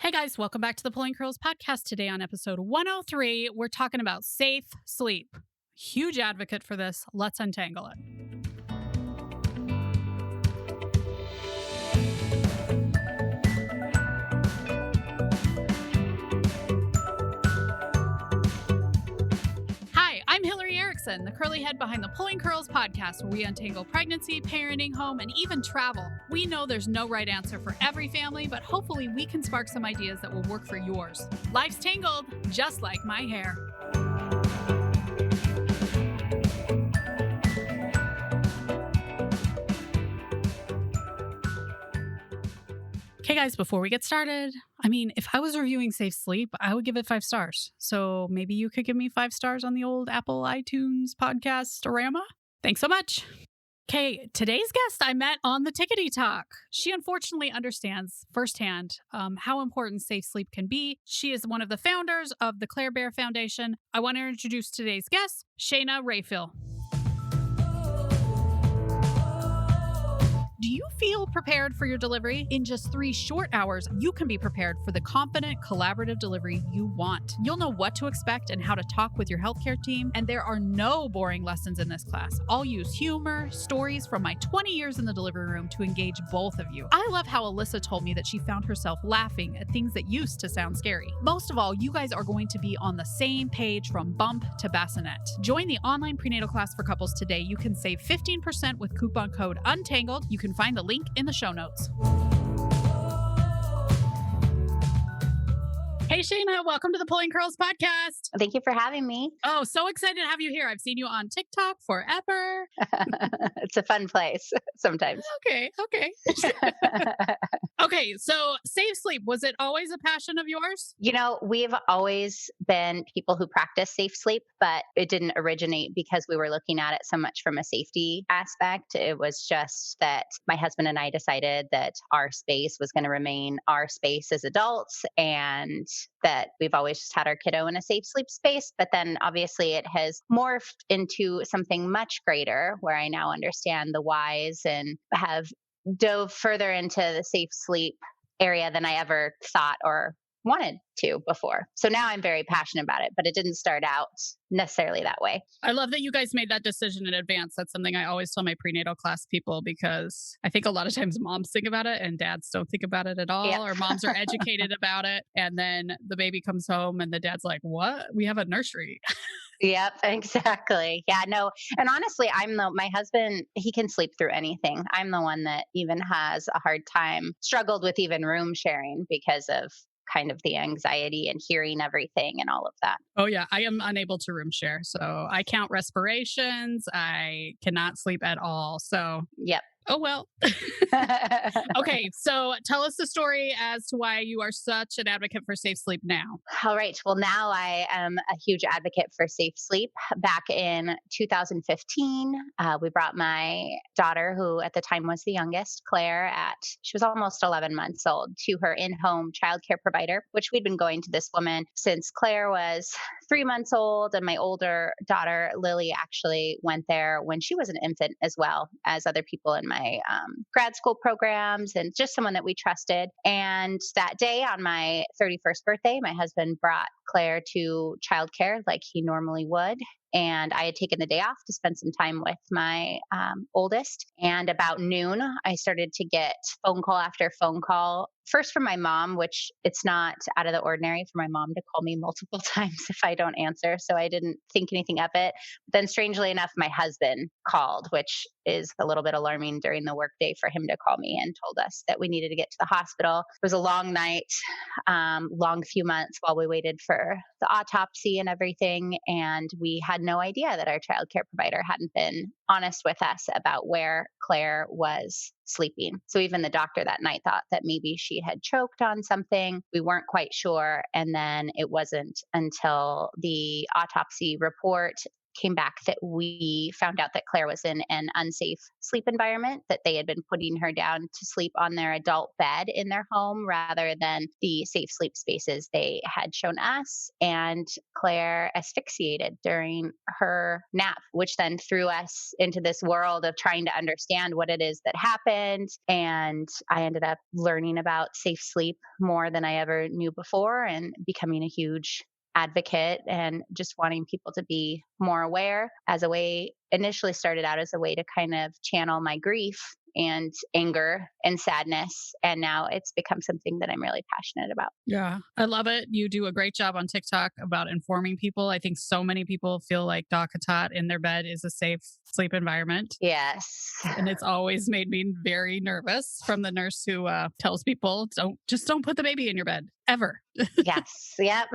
Hey guys, welcome back to the Pulling Curls podcast. Today on episode 103, we're talking about safe sleep. Huge advocate for this. Let's untangle it. Hi, I'm Hillary Erickson, the curly head behind the Pulling Curls podcast, where we untangle pregnancy, parenting, home, and even travel. We know there's no right answer for every family, but hopefully we can spark some ideas that will work for yours. Life's tangled, just like my hair. Okay, guys, before we get started, if I was reviewing Safe Sleep, I would give it 5 stars. So maybe you could give me 5 stars on the old Apple iTunes podcast-orama? Thanks so much. Okay, today's guest I met on the Tickety Talk. She unfortunately understands firsthand how important safe sleep can be. She is one of the founders of the Claire Bear Foundation. I want to introduce today's guest, Shayna Raphael. Do you feel prepared for your delivery? In just 3 short hours, you can be prepared for the confident, collaborative delivery you want. You'll know what to expect and how to talk with your healthcare team, and there are no boring lessons in this class. I'll use humor, stories from my 20 years in the delivery room to engage both of you. I love how Alyssa told me that she found herself laughing at things that used to sound scary. Most of all, you guys are going to be on the same page from bump to bassinet. Join the Online Prenatal Class for couples today. You can save 15% with coupon code UNTANGLED. You can find the link in the show notes. Hey, Shayna, welcome to the Pulling Curls podcast. Thank you for having me. Oh, so excited to have you here. I've seen you on TikTok forever. It's a fun place sometimes. Okay. Okay, so safe sleep, was it always a passion of yours? We've always been people who practice safe sleep, but it didn't originate because we were looking at it so much from a safety aspect. It was just that my husband and I decided that our space was going to remain our space as adults, and that we've always just had our kiddo in a safe sleep space. But then obviously it has morphed into something much greater, where I now understand the whys and have dove further into the safe sleep area than I ever thought or wanted to before. So now I'm very passionate about it, but it didn't start out necessarily that way. I love that you guys made that decision in advance. That's something I always tell my prenatal class people, because I think a lot of times moms think about it and dads don't think about it at all, Yep. or moms are educated about it. And then the baby comes home and the dad's like, what? We have a nursery. Yep, exactly. Yeah, no. And honestly, my husband, he can sleep through anything. I'm the one that even has a hard time, struggled with even room sharing because of kind of the anxiety and hearing everything and all of that. Oh yeah, I am unable to room share. So I count respirations. I cannot sleep at all. So Yep. oh, well. Okay, so tell us the story as to why you are such an advocate for safe sleep now. All right. Well, now I am a huge advocate for safe sleep. Back in 2015, we brought my daughter, who at the time was the youngest, Claire, she was almost 11 months old, to her in-home childcare provider, which we'd been going to this woman since Claire was 3 months old. And my older daughter, Lily, actually went there when she was an infant, as well as other people in my grad school programs, and just someone that we trusted. And that day, on my 31st birthday, my husband brought Claire to childcare like he normally would. And I had taken the day off to spend some time with my oldest. And about noon, I started to get phone call after phone call. First from my mom, which it's not out of the ordinary for my mom to call me multiple times if I don't answer. So I didn't think anything of it. But then strangely enough, my husband called, which is a little bit alarming during the workday for him to call me, and told us that we needed to get to the hospital. It was a long night, long few months while we waited for the autopsy and everything. And we had no idea that our childcare provider hadn't been honest with us about where Claire was sleeping. So even the doctor that night thought that maybe she had choked on something. We weren't quite sure. And then it wasn't until the autopsy report came back that we found out that Claire was in an unsafe sleep environment, that they had been putting her down to sleep on their adult bed in their home rather than the safe sleep spaces they had shown us. And Claire asphyxiated during her nap, which then threw us into this world of trying to understand what it is that happened. And I ended up learning about safe sleep more than I ever knew before and becoming a huge advocate and just wanting people to be more aware as a way, initially started out as a way to kind of channel my grief and anger and sadness. And now it's become something that I'm really passionate about. Yeah, I love it. You do a great job on TikTok about informing people. I think so many people feel like DockATot in their bed is a safe sleep environment. Yes. And it's always made me very nervous from the nurse who tells people, don't put the baby in your bed ever. Yes. Yep.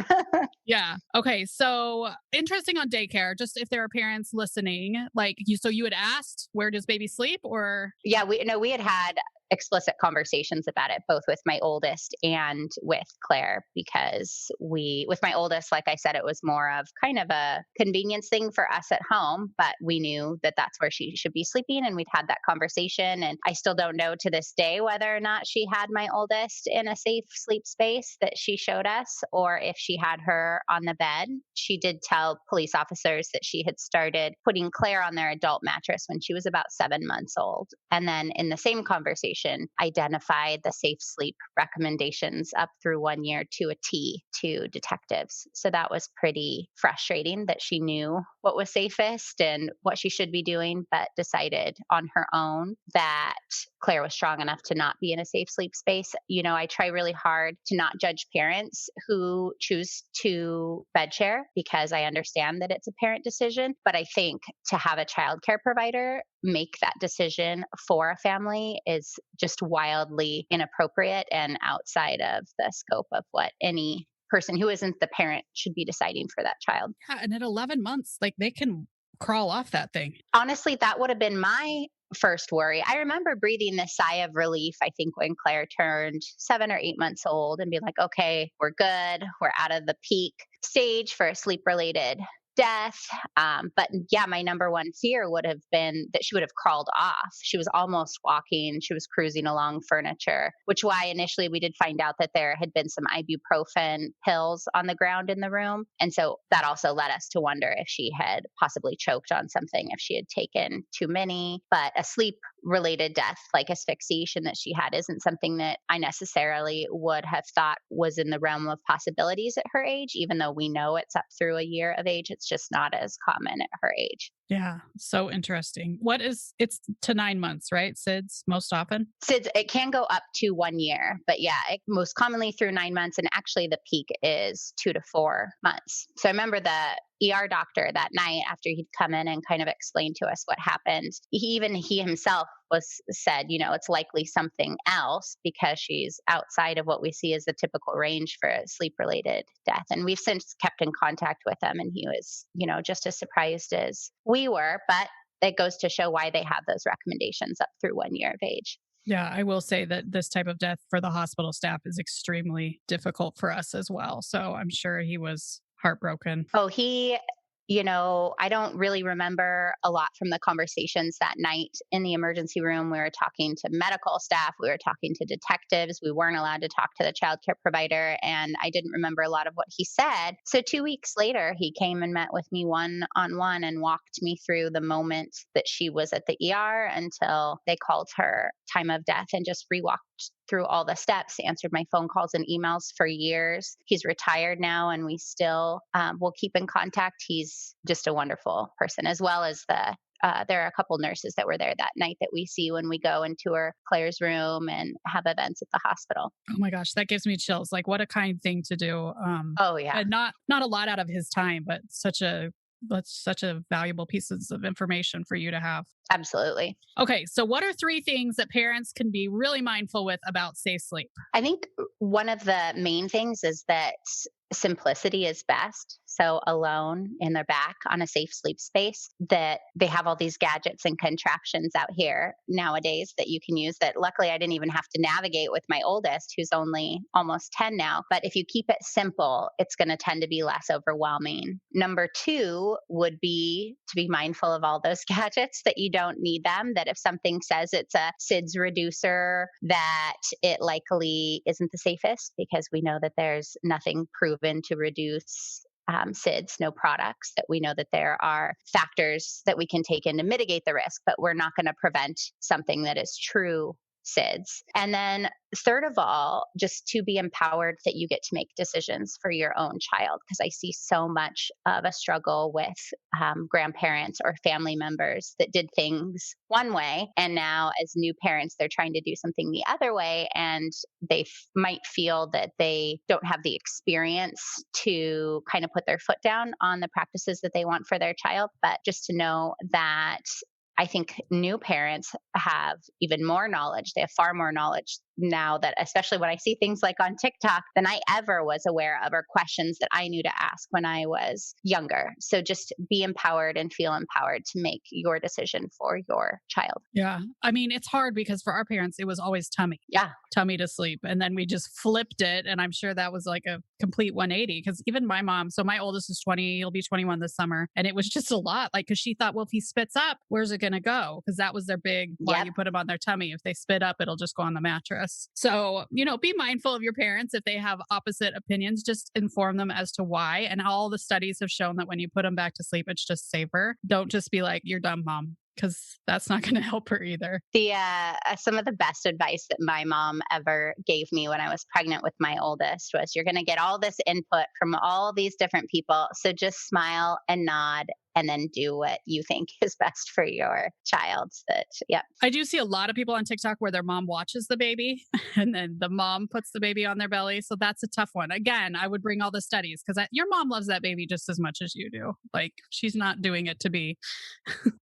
Yeah. Okay. So interesting on daycare, just if there are parents listening, so you had asked, where does baby sleep or? Yeah, we had explicit conversations about it, both with my oldest and with Claire, because with my oldest, like I said, it was more of kind of a convenience thing for us at home, but we knew that that's where she should be sleeping. And we'd had that conversation. And I still don't know to this day whether or not she had my oldest in a safe sleep space that she showed us, or if she had her on the bed. She did tell police officers that she had started putting Claire on their adult mattress when she was about 7 months old. And then in the same conversation, identified the safe sleep recommendations up through 1 year to a T to detectives. So that was pretty frustrating that she knew what was safest and what she should be doing, but decided on her own that Claire was strong enough to not be in a safe sleep space. I try really hard to not judge parents who choose to bed share because I understand that it's a parent decision. But I think to have a childcare provider make that decision for a family is just wildly inappropriate and outside of the scope of what any person who isn't the parent should be deciding for that child. Yeah. And at 11 months, they can crawl off that thing. Honestly, that would have been my first worry. I remember breathing this sigh of relief, I think, when Claire turned 7 or 8 months old and being like, okay, we're good. We're out of the peak stage for a sleep related death. But yeah, my number one fear would have been that she would have crawled off. She was almost walking. She was cruising along furniture, which why initially we did find out that there had been some ibuprofen pills on the ground in the room. And so that also led us to wonder if she had possibly choked on something, if she had taken too many. But a sleep related death like asphyxiation that she had isn't something that I necessarily would have thought was in the realm of possibilities at her age, even though we know it's up through 1 year of age. It's just not as common at her age. Yeah. So interesting. It's to 9 months, right? SIDS most often? SIDS, it can go up to 1 year, but yeah, most commonly through 9 months. And actually, the peak is 2 to 4 months. So I remember the ER doctor that night after he'd come in and kind of explained to us what happened. He himself said, it's likely something else because she's outside of what we see as the typical range for a sleep related death. And we've since kept in contact with him, and he was, just as surprised as we were. But it goes to show why they have those recommendations up through 1 year of age. Yeah, I will say that this type of death for the hospital staff is extremely difficult for us as well. So I'm sure he was heartbroken. Oh, I don't really remember a lot from the conversations that night in the emergency room. We were talking to medical staff, we were talking to detectives. We weren't allowed to talk to the childcare provider, and I didn't remember a lot of what he said. So 2 weeks later, he came and met with me one on one and walked me through the moment that she was at the ER until they called her time of death, and just re-walked through all the steps, answered my phone calls and emails for years. He's retired now, and we still will keep in contact. He's just a wonderful person, as well as there are a couple nurses that were there that night that we see when we go and tour Claire's room and have events at the hospital. Oh my gosh, that gives me chills. What a kind thing to do. Oh yeah. And not a lot out of his time, but that's such a valuable pieces of information for you to have. Absolutely. Okay, so what are 3 things that parents can be really mindful with about safe sleep? I think one of the main things is that simplicity is best. So alone in their back on a safe sleep space, that they have all these gadgets and contraptions out here nowadays that you can use that luckily I didn't even have to navigate with my oldest, who's only almost 10 now. But if you keep it simple, it's going to tend to be less overwhelming. Number two would be to be mindful of all those gadgets, that you don't need them, that if something says it's a SIDS reducer, that it likely isn't the safest, because we know that there's nothing proven to reduce SIDS, no products, that we know that there are factors that we can take in to mitigate the risk, but we're not going to prevent something that is true SIDS. And then third of all, just to be empowered that you get to make decisions for your own child, because I see so much of a struggle with grandparents or family members that did things one way, and now as new parents they're trying to do something the other way, and they might feel that they don't have the experience to kind of put their foot down on the practices that they want for their child. But just to know that I think new parents have even more knowledge. They have far more knowledge now, that especially when I see things like on TikTok, than I ever was aware of, or questions that I knew to ask when I was younger. So just be empowered and feel empowered to make your decision for your child. Yeah. I mean, it's hard because for our parents, it was always tummy. Yeah. Tummy to sleep. And then we just flipped it. And I'm sure that was like a complete 180, because even my mom, so my oldest is 20, he'll be 21 this summer. And it was just a lot. Like, because she thought, well, if he spits up, where's it going to go? Because that was their big, why you put him on their tummy. If they spit up, it'll just go on the mattress. So, be mindful of your parents. If they have opposite opinions, just inform them as to why. And all the studies have shown that when you put them back to sleep, it's just safer. Don't just be like, you're dumb, mom, because that's not going to help her either. The some of the best advice that my mom ever gave me when I was pregnant with my oldest was, you're going to get all this input from all these different people, so just smile and nod and then do what you think is best for your child. I do see a lot of people on TikTok where their mom watches the baby and then the mom puts the baby on their belly. So that's a tough one. Again, I would bring all the studies, because your mom loves that baby just as much as you do. Like, she's not doing it to be.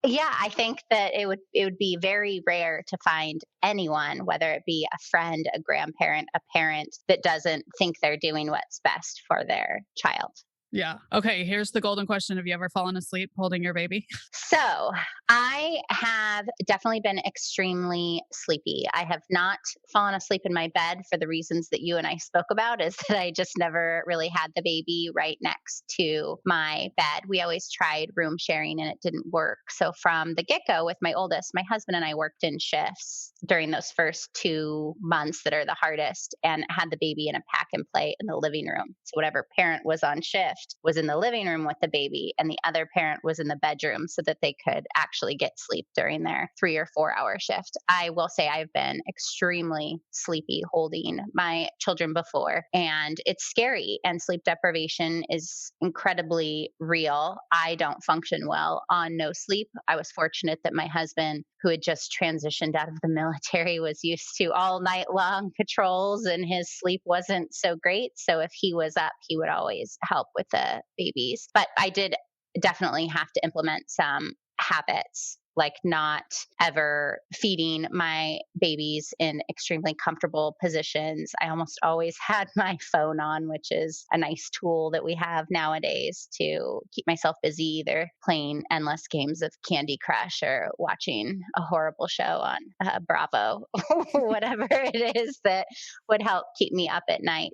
Yeah, I think that it would be very rare to find anyone, whether it be a friend, a grandparent, a parent, that doesn't think they're doing what's best for their child. Yeah. Okay. Here's the golden question. Have you ever fallen asleep holding your baby? So I have definitely been extremely sleepy. I have not fallen asleep in my bed for the reasons that you and I spoke about, is that I just never really had the baby right next to my bed. We always tried room sharing and it didn't work. So from the get-go with my oldest, my husband and I worked in shifts during those first 2 months that are the hardest, and had the baby in a pack and play in the living room. So whatever parent was on shift was in the living room with the baby, and the other parent was in the bedroom, so that they could actually get sleep during their 3 or 4 hour shift. I will say I've been extremely sleepy holding my children before, and it's scary, and sleep deprivation is incredibly real. I don't function well on no sleep. I was fortunate that my husband, who had just transitioned out of the military, was used to all night long patrols, and his sleep wasn't so great. So if he was up, he would always help with the babies. But I did definitely have to implement some habits, like not ever feeding my babies in extremely comfortable positions. I almost always had my phone on, which is a nice tool that we have nowadays to keep myself busy, either playing endless games of Candy Crush or watching a horrible show on Bravo, whatever it is that would help keep me up at night.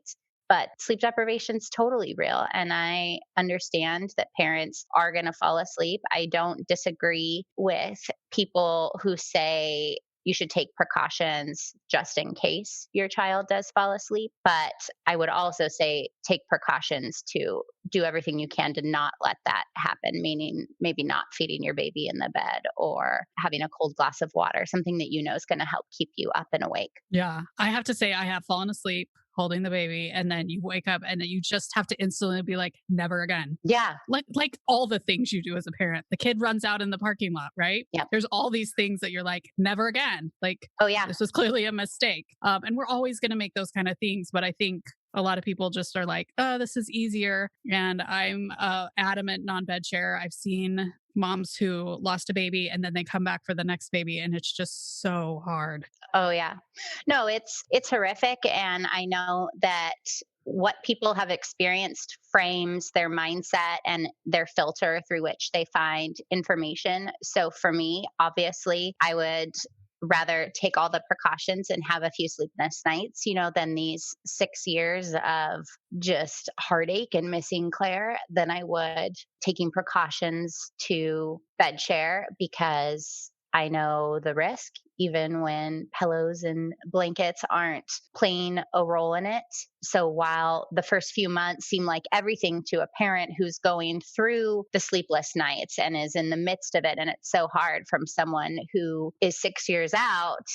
But sleep deprivation is totally real. And I understand that parents are going to fall asleep. I don't disagree with people who say you should take precautions just in case your child does fall asleep. But I would also say take precautions to do everything you can to not let that happen, meaning maybe not feeding your baby in the bed, or having a cold glass of water, something that you know is going to help keep you up and awake. Yeah. I have to say, I have fallen asleep holding the baby, and then you wake up and then you just have to instantly be like, never again. Yeah. Like all the things you do as a parent. The kid runs out in the parking lot, right? Yeah. There's all these things that you're like, never again. Like, oh yeah, this was clearly a mistake. And we're always going to make those kind of things. But I think A lot of people just are like, oh, this is easier. And I'm adamant non bed share. I've seen moms who lost a baby and then they come back for the next baby, and it's just so hard. Oh yeah. No, it's horrific, and I know that what people have experienced frames their mindset and their filter through which they find information. So for me, obviously, I would rather take all the precautions and have a few sleepless nights, than these 6 years of just heartache and missing Claire than I would taking precautions to bed share, because I know the risk, even when pillows and blankets aren't playing a role in it. So while the first few months seem like everything to a parent who's going through the sleepless nights and is in the midst of it, and it's so hard from someone who is 6 years out,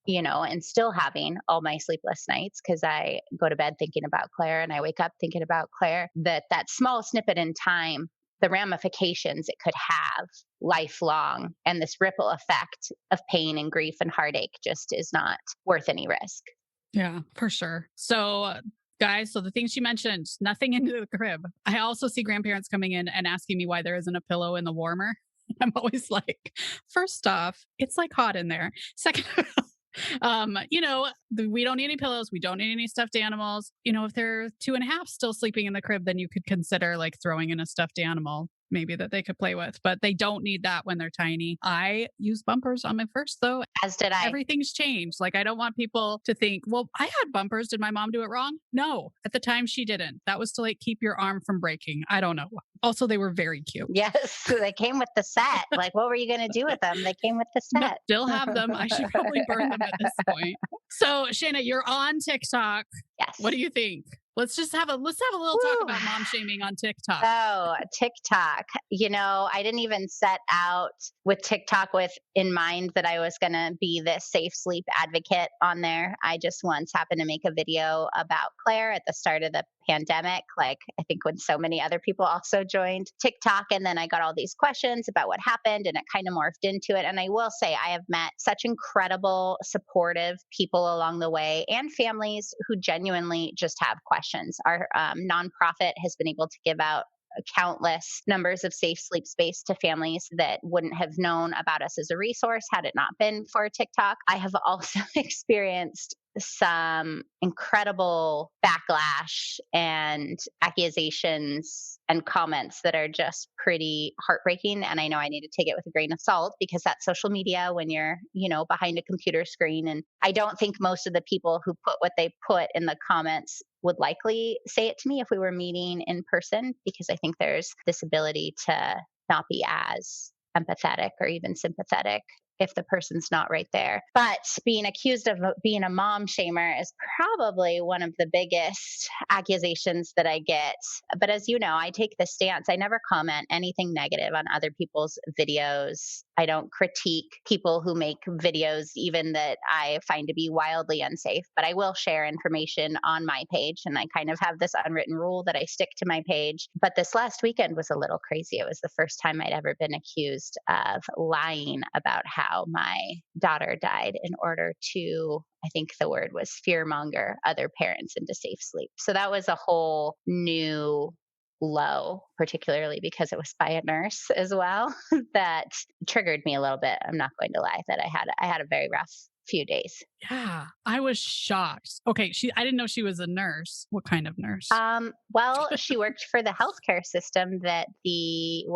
and still having all my sleepless nights because I go to bed thinking about Claire and I wake up thinking about Claire, that small snippet in time, the ramifications it could have lifelong, and this ripple effect of pain and grief and heartache just is not worth any risk. Yeah, for sure. So, guys, so the things you mentioned, nothing into the crib. I also see grandparents coming in and asking me why there isn't a pillow in the warmer. I'm always like, first off, it's like hot in there. Second, we don't need any pillows. We don't need any stuffed animals. If they're 2.5 still sleeping in the crib, then you could consider like throwing in a stuffed animal, maybe that they could play with, but they don't need that when they're tiny. I use bumpers on my first, though. As did I. Everything's changed. Like, I don't want people to think, well, I had bumpers. Did my mom do it wrong? No, at the time she didn't. That was to like keep your arm from breaking. I don't know. Also, they were very cute. Yes, they came with the set. Like, what were you going to do with them? They came with the No, set. still have them. I should probably burn them at this point. So, Shayna, you're on TikTok. Yes. What do you think? Let's have a little talk Woo. about mom shaming on TikTok. Oh, TikTok. I didn't even set out with TikTok with in mind that I was going to be the safe sleep advocate on there. I just once happened to make a video about Claire at the start of the pandemic, like I think when so many other people also joined TikTok. And then I got all these questions about what happened, and it kind of morphed into it. And I will say, I have met such incredible, supportive people along the way, and families who genuinely just have questions. Our nonprofit has been able to give out countless numbers of safe sleep space to families that wouldn't have known about us as a resource had it not been for TikTok. I have also experienced some incredible backlash and accusations and comments that are just pretty heartbreaking. And I know I need to take it with a grain of salt because that's social media when you're, behind a computer screen. And I don't think most of the people who put what they put in the comments would likely say it to me if we were meeting in person, because I think there's this ability to not be as empathetic or even sympathetic if the person's not right there. But being accused of being a mom shamer is probably one of the biggest accusations that I get. But as you know, I take the stance. I never comment anything negative on other people's videos. I don't critique people who make videos, even that I find to be wildly unsafe, but I will share information on my page. And I kind of have this unwritten rule that I stick to my page. But this last weekend was a little crazy. It was the first time I'd ever been accused of lying about how my daughter died in order to, I think the word was fearmonger other parents into safe sleep. So that was a whole new low, particularly because it was by a nurse as well, that triggered me a little bit. I'm not going to lie that I had a very rough few days. Yeah, I was shocked. Okay, I didn't know she was a nurse. What kind of nurse? Well, she worked for the healthcare system that the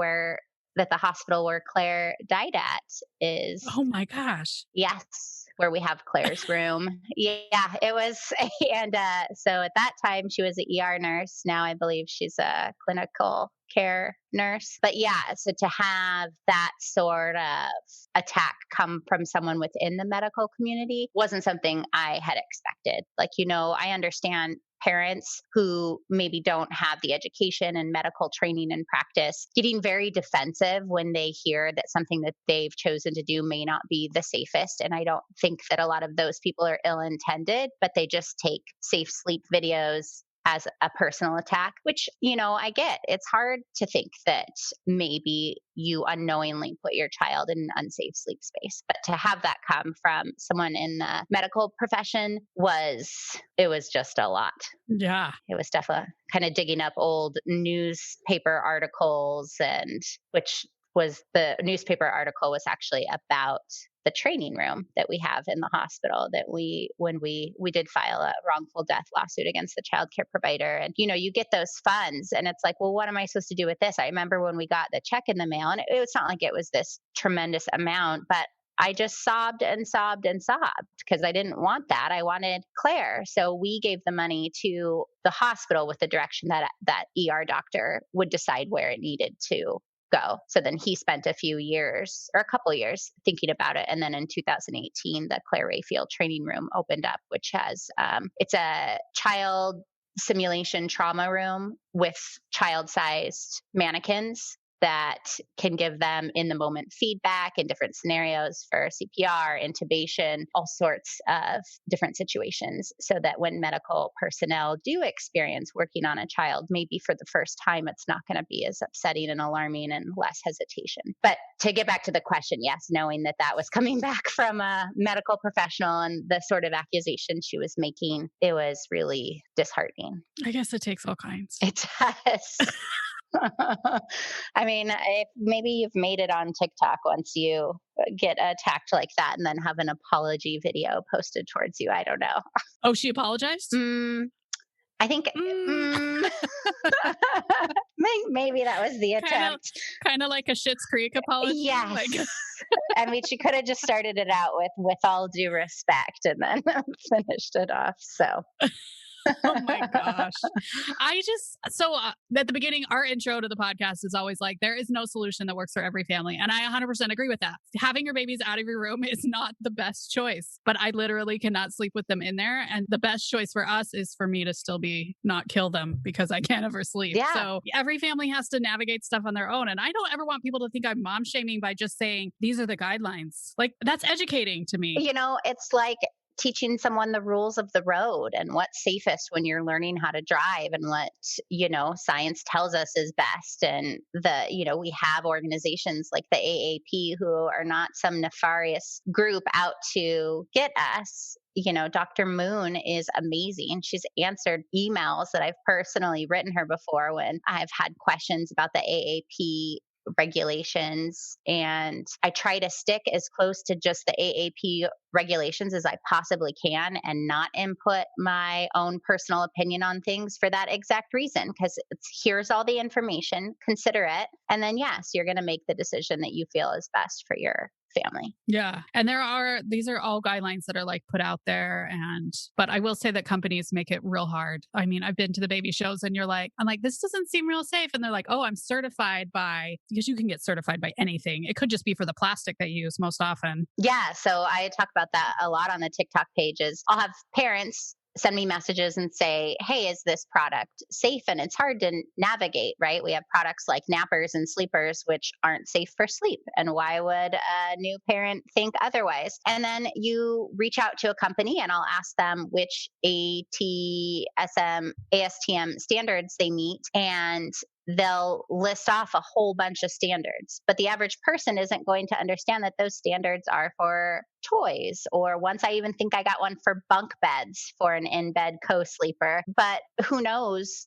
hospital where Claire died at is. Oh my gosh. Yes, where we have Claire's room. Yeah, it was. And so at that time, she was an ER nurse. Now I believe she's a clinical care nurse. But yeah, so to have that sort of attack come from someone within the medical community wasn't something I had expected. Like, I understand parents who maybe don't have the education and medical training and practice getting very defensive when they hear that something that they've chosen to do may not be the safest. And I don't think that a lot of those people are ill intended, but they just take safe sleep videos as a personal attack, which, I get. It's hard to think that maybe you unknowingly put your child in an unsafe sleep space. But to have that come from someone in the medical profession it was just a lot. Yeah. It was definitely kind of digging up old newspaper articles, and which was the newspaper article was actually about the training room that we have in the hospital that when we did file a wrongful death lawsuit against the child care provider. And you get those funds and it's like, well, what am I supposed to do with this? I remember when we got the check in the mail, and it was not like it was this tremendous amount, but I just sobbed and sobbed and sobbed because I didn't want that. I wanted Claire. So we gave the money to the hospital with the direction that that ER doctor would decide where it needed to go. So then he spent a few years or a couple of years thinking about it. And then in 2018, the Claire Raphael training room opened up, which has, it's a child simulation trauma room with child-sized mannequins that can give them in the moment feedback in different scenarios for CPR, intubation, all sorts of different situations, so that when medical personnel do experience working on a child, maybe for the first time, it's not going to be as upsetting and alarming and less hesitation. But to get back to the question, yes, knowing that that was coming back from a medical professional and the sort of accusation she was making, it was really disheartening. I guess it takes all kinds. It does. I mean, if maybe you've made it on TikTok once you get attacked like that and then have an apology video posted towards you. I don't know. Oh, she apologized? I think maybe that was the attempt. Kind of like a Schitt's Creek apology. Yes. Like... I mean, she could have just started it out with all due respect and then finished it off. So. Oh my gosh. At the beginning, our intro to the podcast is always like, there is no solution that works for every family. And I 100% agree with that. Having your babies out of your room is not the best choice, but I literally cannot sleep with them in there. And the best choice for us is for me to still not kill them because I can't ever sleep. Yeah. So every family has to navigate stuff on their own. And I don't ever want people to think I'm mom shaming by just saying, these are the guidelines. Like, that's educating to me. It's like teaching someone the rules of the road and what's safest when you're learning how to drive and what, science tells us is best. And we have organizations like the AAP who are not some nefarious group out to get us. Dr. Moon is amazing. She's answered emails that I've personally written her before when I've had questions about the AAP regulations, and I try to stick as close to just the AAP regulations as I possibly can and not input my own personal opinion on things for that exact reason, because here's all the information, consider it, and then yes, you're going to make the decision that you feel is best for your family. Yeah. And these are all guidelines that are like put out there. But I will say that companies make it real hard. I mean, I've been to the baby shows and I'm like, this doesn't seem real safe. And they're like, oh, I'm certified because you can get certified by anything. It could just be for the plastic they use most often. Yeah. So I talk about that a lot on the TikTok pages. I'll have parents send me messages and say, hey, is this product safe? And it's hard to navigate, right? We have products like nappers and sleepers, which aren't safe for sleep. And why would a new parent think otherwise? And then you reach out to a company and I'll ask them which ASTM standards they meet. And they'll list off a whole bunch of standards, but the average person isn't going to understand that those standards are for toys. Or once I even think I got one for bunk beds for an in-bed co-sleeper, but who knows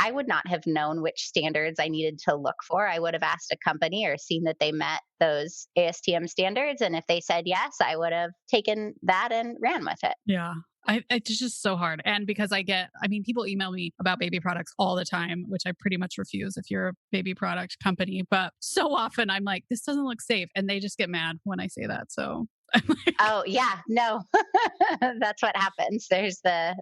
I would not have known which standards I needed to look for. I would have asked a company or seen that they met those ASTM standards. And if they said yes, I would have taken that and ran with it. Yeah. It's just so hard. And because people email me about baby products all the time, which I pretty much refuse if you're a baby product company. But so often I'm like, this doesn't look safe. And they just get mad when I say that. So oh yeah, no, that's what happens. There's the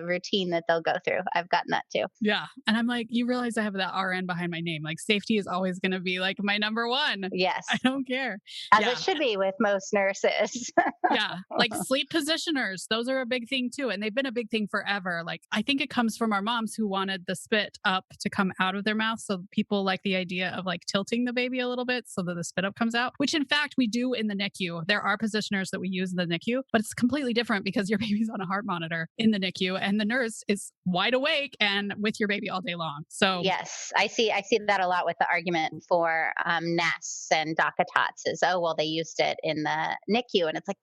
routine that they'll go through. I've gotten that too. Yeah. And I'm like, you realize I have that RN behind my name. Like safety is always going to be like my number one. Yes. I don't care. As it should be with most nurses. Yeah. Like sleep positioners. Those are a big thing too. And they've been a big thing forever. Like I think it comes from our moms who wanted the spit up to come out of their mouth. So people like the idea of like tilting the baby a little bit so that the spit up comes out, which in fact we do in the NICU. There are heart positioners that we use in the NICU, but it's completely different because your baby's on a heart monitor in the NICU and the nurse is wide awake and with your baby all day long. So yes, I see that a lot with the argument for nests and DACA tots is, oh, well, they used it in the NICU. And it's like,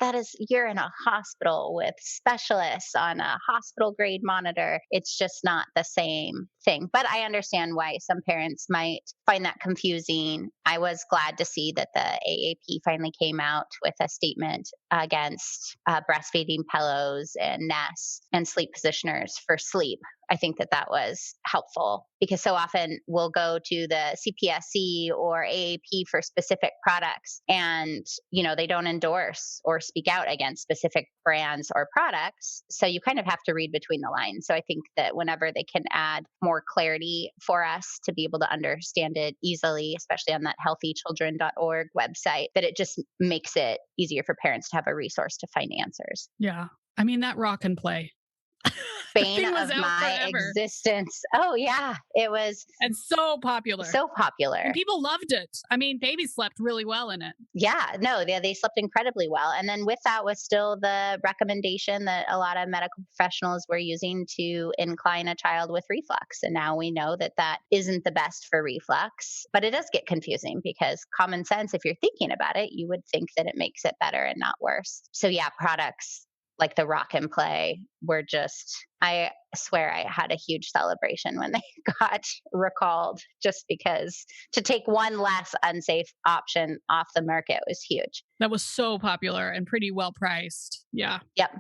you're in a hospital with specialists on a hospital grade monitor. It's just not the same thing. But I understand why some parents might find that confusing. I was glad to see that the AAP finally came out with a statement against breastfeeding pillows and nests and sleep positioners for sleep. I think that was helpful because so often we'll go to the CPSC or AAP for specific products and, they don't endorse or speak out against specific brands or products. So you kind of have to read between the lines. So I think that whenever they can add more clarity for us to be able to understand it easily, especially on that healthychildren.org website, that it just makes it easier for parents to have a resource to find answers. yeah, I mean, that rock and play. Bane of my existence. Oh yeah, it was, and so popular. And people loved it. I mean, babies slept really well in it. Yeah, no, they slept incredibly well. And then with that was still the recommendation that a lot of medical professionals were using to incline a child with reflux. And now we know that isn't the best for reflux, but it does get confusing because common sense, if you're thinking about it, you would think that it makes it better and not worse. So yeah, products like the rock and play were I swear I had a huge celebration when they got recalled just because to take one less unsafe option off the market was huge. That was so popular and pretty well priced. Yeah. Yep.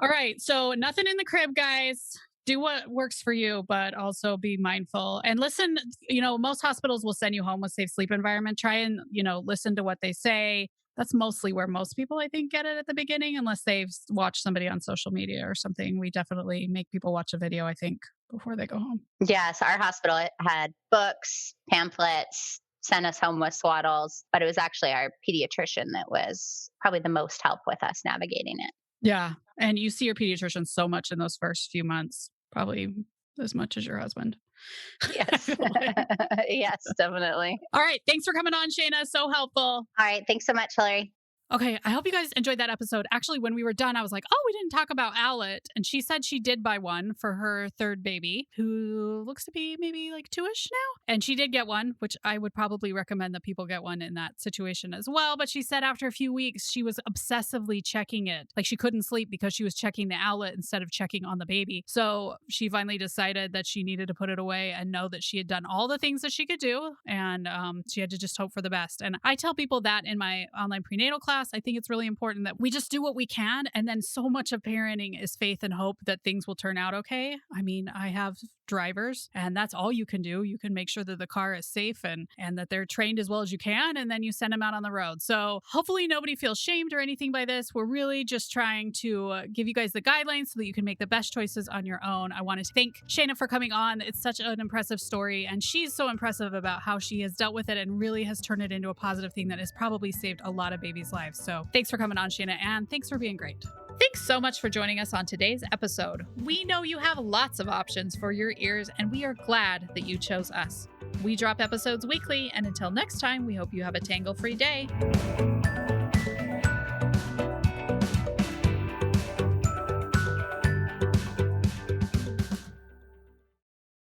All right. So nothing in the crib, guys. Do what works for you, but also be mindful and listen. Most hospitals will send you home with safe sleep environment. Try and, listen to what they say. That's mostly where most people, I think, get it at the beginning, unless they've watched somebody on social media or something. We definitely make people watch a video, I think, before they go home. Yes, our hospital had books, pamphlets, sent us home with swaddles, but it was actually our pediatrician that was probably the most help with us navigating it. Yeah, and you see your pediatrician so much in those first few months, probably as much as your husband. Yes. Yes, definitely. All right. Thanks for coming on, Shayna. So helpful. All right. Thanks so much, Hillary. Okay, I hope you guys enjoyed that episode. Actually, when we were done, I was like, oh, we didn't talk about Owlet. And she said she did buy one for her third baby, who looks to be maybe like 2-ish now. And she did get one, which I would probably recommend that people get one in that situation as well. But she said after a few weeks, she was obsessively checking it. Like she couldn't sleep because she was checking the Owlet instead of checking on the baby. So she finally decided that she needed to put it away and know that she had done all the things that she could do. And she had to just hope for the best. And I tell people that in my online prenatal class. I think it's really important that we just do what we can. And then so much of parenting is faith and hope that things will turn out okay. I mean, I have drivers and that's all you can do. You can make sure that the car is safe and that they're trained as well as you can. And then you send them out on the road. So hopefully nobody feels shamed or anything by this. We're really just trying to give you guys the guidelines so that you can make the best choices on your own. I want to thank Shayna for coming on. It's such an impressive story. And she's so impressive about how she has dealt with it and really has turned it into a positive thing that has probably saved a lot of babies' lives. So thanks for coming on, Shayna, and thanks for being great. Thanks so much for joining us on today's episode. We know you have lots of options for your ears, and we are glad that you chose us. We drop episodes weekly, and until next time, we hope you have a tangle-free day.